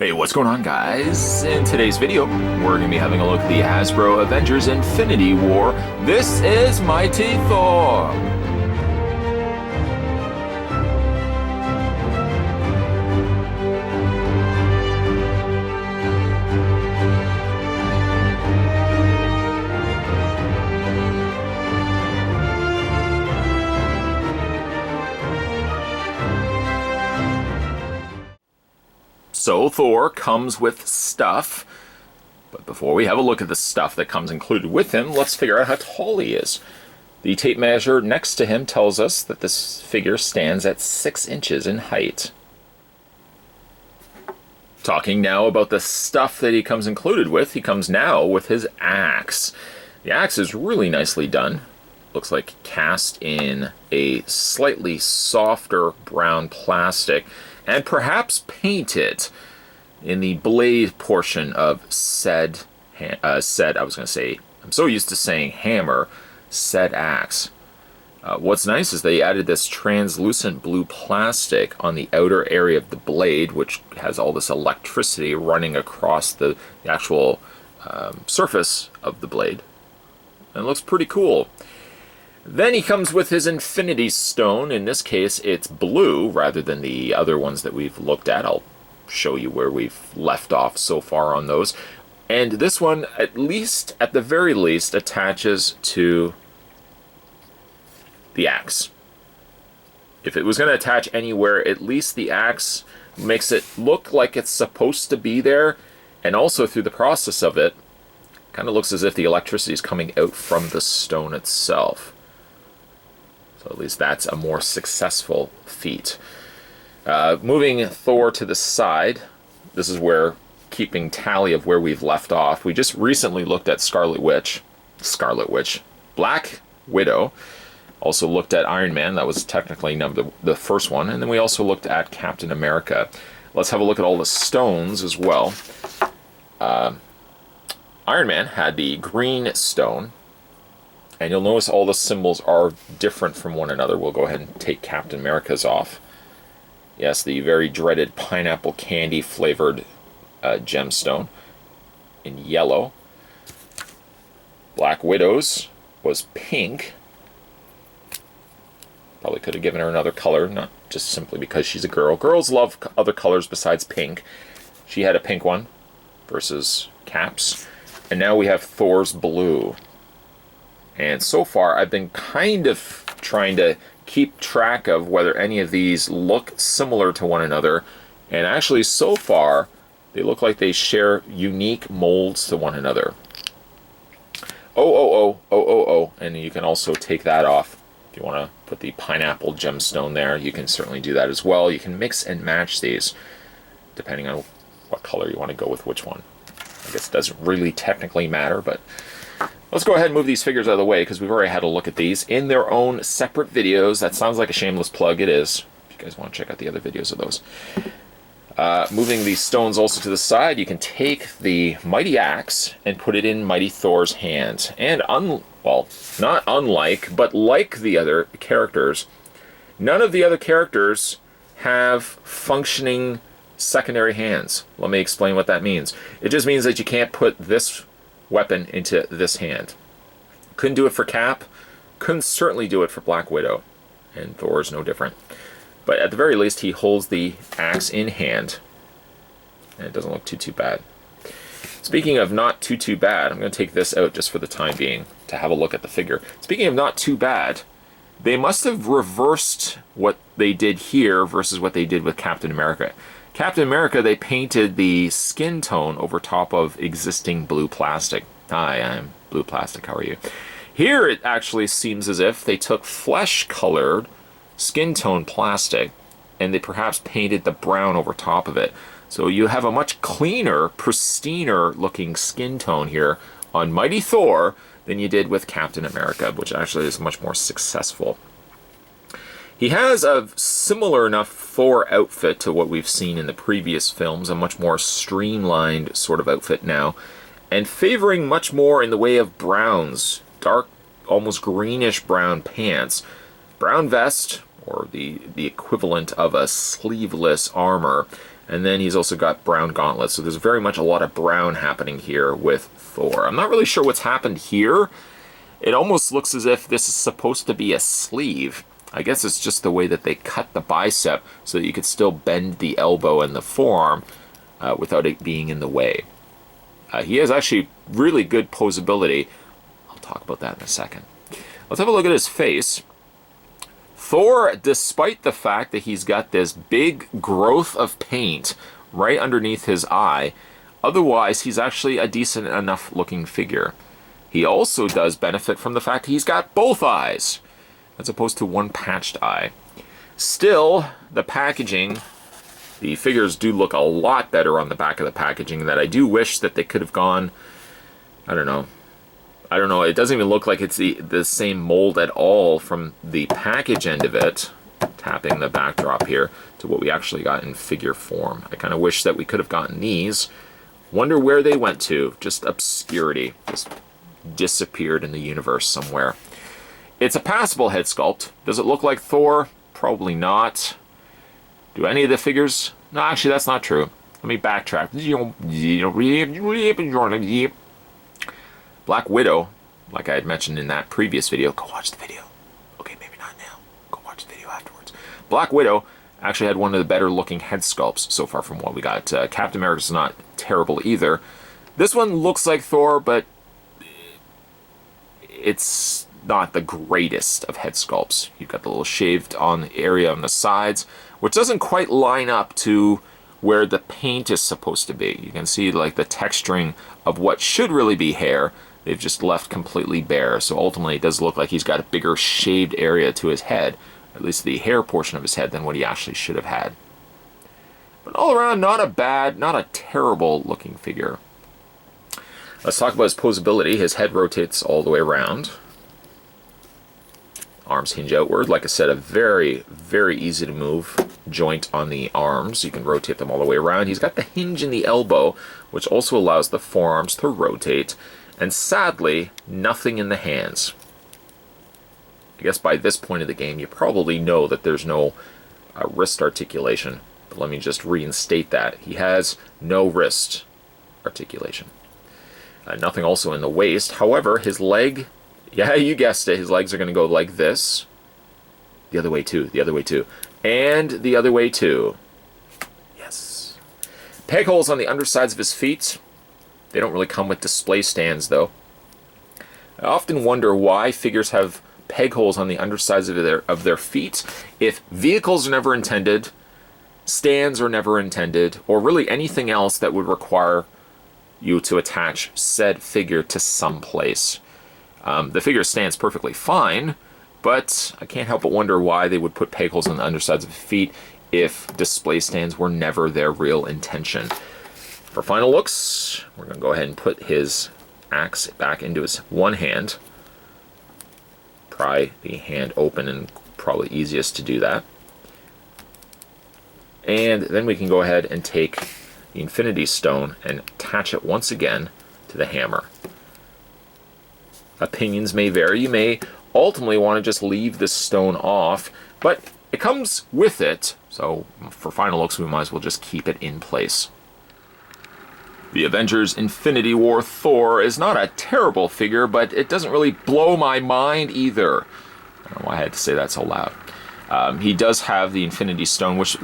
Hey, what's going on, guys? In today's video, we're going to be having a look at the Hasbro Avengers Infinity War. This is Mighty Thor! So Thor comes with stuff, but before we have a look at the stuff that comes included with him, let's figure out how tall he is. The tape measure next to him tells us that this figure stands at 6 inches in height. Talking now about the stuff that he comes included with, he comes now with his axe. The axe is really nicely done. Looks like cast in a slightly softer brown plastic, and perhaps painted in the blade portion of said I'm so used to saying hammer, said axe. What's nice is they added this translucent blue plastic on the outer area of the blade, which has all this electricity running across the actual surface of the blade. And it looks pretty cool. Then he comes with his Infinity Stone. In this case, it's blue rather than the other ones that we've looked at. I'll show you where we've left off so far on those. And this one, at the very least, attaches to the axe. If it was going to attach anywhere, at least the axe makes it look like it's supposed to be there. And also through the process of it, kind of looks as if the electricity is coming out from the stone itself. So at least that's a more successful feat. Moving Thor to the side, this is where, keeping tally of where we've left off, we just recently looked at Black Widow, also looked at Iron Man, that was technically the first one, and then we also looked at Captain America. Let's have a look at all the stones as well. Iron Man had the green stone, and you'll notice all the symbols are different from one another. We'll go ahead and take Captain America's off. Yes, the very dreaded pineapple candy flavored gemstone in yellow. Black Widow's was pink. Probably could have given her another color, not just simply because she's a girl. Girls love other colors besides pink. She had a pink one versus Cap's. And now we have Thor's blue. And so far, I've been kind of trying to keep track of whether any of these look similar to one another. And actually, so far, they look like they share unique molds to one another. And you can also take that off. If you want to put the pineapple gemstone there, you can certainly do that as well. You can mix and match these, depending on what color you want to go with which one. I guess it doesn't really technically matter, but let's go ahead and move these figures out of the way, because we've already had a look at these in their own separate videos. That sounds like a shameless plug. It is. If you guys want to check out the other videos of those. Moving these stones also to the side, you can take the Mighty Axe and put it in Mighty Thor's hand. And, not unlike, but like the other characters, none of the other characters have functioning secondary hands. Let me explain what that means. It just means that you can't put this weapon into this hand. Couldn't do it for Cap, couldn't certainly do it for Black Widow, and Thor's no different. But at the very least, he holds the axe in hand, and it doesn't look too bad. Speaking of not too bad, I'm going to take this out just for the time being to have a look at the figure. Speaking of not too bad, they must have reversed what they did here versus what they did with Captain America. Captain America, they painted the skin tone over top of existing blue plastic. Hi, I'm blue plastic, how are you? Here it actually seems as if they took flesh-colored skin tone plastic and they perhaps painted the brown over top of it. So you have a much cleaner, pristiner looking skin tone here on Mighty Thor than you did with Captain America, which actually is much more successful. He has a similar enough Thor outfit to what we've seen in the previous films, a much more streamlined sort of outfit now, and favoring much more in the way of browns, dark, almost greenish brown pants, brown vest, or the equivalent of a sleeveless armor, And then he's also got brown gauntlets. So there's very much a lot of brown happening here with Thor. I'm not really sure what's happened here. It almost looks as if this is supposed to be a sleeve. I guess it's just the way that they cut the bicep so that you could still bend the elbow and the forearm without it being in the way. He has actually really good posability. I'll talk about that in a second. Let's have a look at his face. Thor, despite the fact that he's got this big growth of paint right underneath his eye, otherwise he's actually a decent enough looking figure. He also does benefit from the fact he's got both eyes, as opposed to one patched eye. Still, the packaging, the figures do look a lot better on the back of the packaging, that I do wish that they could have gone, I don't know, it doesn't even look like it's the same mold at all from the package end of it, tapping the backdrop here, to what we actually got in figure form. I kind of wish that we could have gotten these. Wonder where they went to. Just obscurity. Just disappeared in the universe somewhere. It's a passable head sculpt. Does it look like Thor? Probably not. Do any of the figures? No, actually that's not true. Let me backtrack. Black Widow, like I had mentioned in that previous video, go watch the video. Okay, maybe not now. Go watch the video afterwards. Black Widow actually had one of the better looking head sculpts so far from what we got. Captain America's not terrible either. This one looks like Thor, but it's not the greatest of head sculpts. You've got the little shaved on area on the sides, which doesn't quite line up to where the paint is supposed to be. You can see like the texturing of what should really be hair. They've just left completely bare. So ultimately it does look like he's got a bigger shaved area to his head, at least the hair portion of his head, than what he actually should have had. But all around, not a bad, not a terrible looking figure. Let's talk about his posability. His head rotates all the way around. Arms hinge outward. Like I said, a very, very easy to move joint on the arms. You can rotate them all the way around. He's got the hinge in the elbow, which also allows the forearms to rotate. And sadly, nothing in the hands. I guess by this point of the game, you probably know that there's no wrist articulation. But let me just reinstate that. He has no wrist articulation. Nothing also in the waist. However, his leg, yeah, you guessed it, his legs are going to go like this. The other way too, the other way too. And the other way too. Yes. Peg holes on the undersides of his feet. They don't really come with display stands though. I often wonder why figures have peg holes on the undersides of their feet if vehicles are never intended, stands are never intended, or really anything else that would require you to attach said figure to some place. The figure stands perfectly fine, but I can't help but wonder why they would put peg holes on the undersides of the feet if display stands were never their real intention. For final looks, we're going to go ahead and put his axe back into his one hand. Pry the hand open, and probably easiest to do that. And then we can go ahead and take the Infinity Stone and attach it once again to the hammer. Opinions may vary. You may ultimately want to just leave this stone off, but it comes with it, so for final looks we might as well just keep it in place. The Avengers Infinity War Thor is not a terrible figure, but it doesn't really blow my mind either. I don't know why I had to say that so loud. He does have the Infinity Stone, which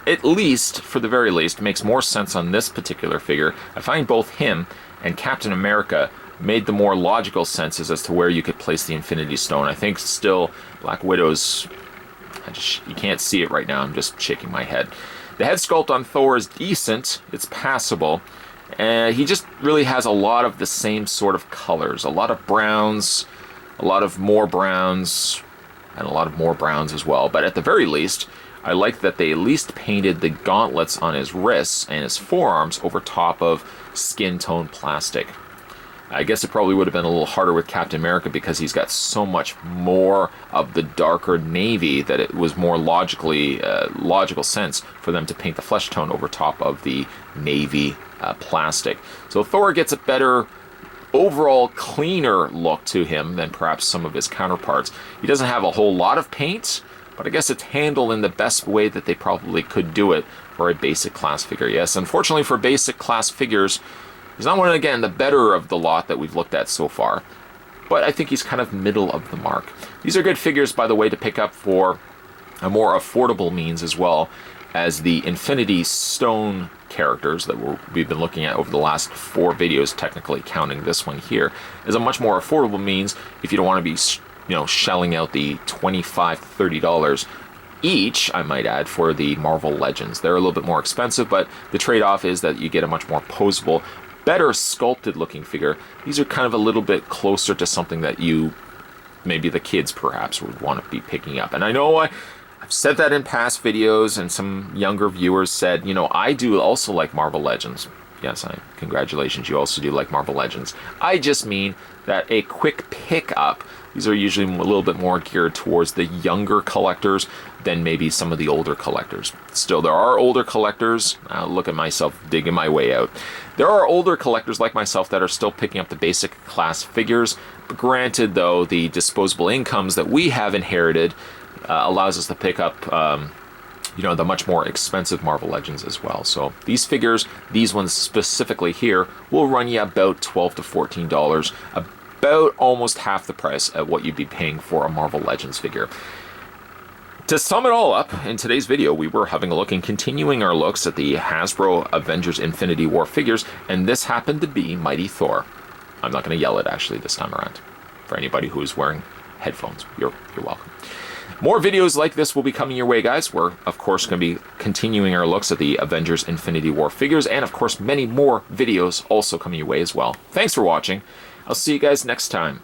at least, for the very least, makes more sense on this particular figure. I find both him and Captain America made the more logical senses as to where you could place the Infinity Stone. I think still Black Widow's, you can't see it right now, I'm just shaking my head. The head sculpt on Thor is decent, it's passable. He just really has a lot of the same sort of colors. A lot of browns, a lot of more browns, and a lot of more browns as well. But at the very least, I like that they at least painted the gauntlets on his wrists and his forearms over top of skin tone plastic. I guess it probably would have been a little harder with Captain America because he's got so much more of the darker navy that it was more logical sense for them to paint the flesh tone over top of the navy plastic. So Thor gets a better overall cleaner look to him than perhaps some of his counterparts. He doesn't have a whole lot of paint, but I guess it's handled in the best way that they probably could do it for a basic class figure. Yes, unfortunately for basic class figures, he's not one, again, the better of the lot that we've looked at so far, but I think he's kind of middle of the mark. These are good figures, by the way, to pick up for a more affordable means, as well as the Infinity Stone characters that we've been looking at over the last 4 videos, technically counting this one here, is a much more affordable means if you don't want to be, shelling out the $25 to $30 each, I might add, for the Marvel Legends. They're a little bit more expensive, but the trade-off is that you get a much more posable, better sculpted looking figure. These are kind of a little bit closer to something that maybe the kids perhaps would want to be picking up. And I know I've said that in past videos, and some younger viewers said, I do also like Marvel Legends. Yes, congratulations, you also do like Marvel Legends. I just mean that a quick pickup, these are usually a little bit more geared towards the younger collectors than maybe some of the older collectors. Still, there are older collectors. Look at myself digging my way out. There are older collectors like myself that are still picking up the basic class figures. But granted, though, the disposable incomes that we have inherited allows us to pick up the much more expensive Marvel Legends as well. So these figures, these ones specifically here, will run you about $12 to $14, about almost half the price at what you'd be paying for a Marvel Legends figure. To sum it all up, in today's video, we were having a look and continuing our looks at the Hasbro Avengers Infinity War figures, and this happened to be Mighty Thor. I'm not going to yell it, actually, this time around. For anybody who is wearing headphones, you're welcome. More videos like this will be coming your way, guys. We're, of course, going to be continuing our looks at the Avengers Infinity War figures, and, of course, many more videos also coming your way as well. Thanks for watching. I'll see you guys next time.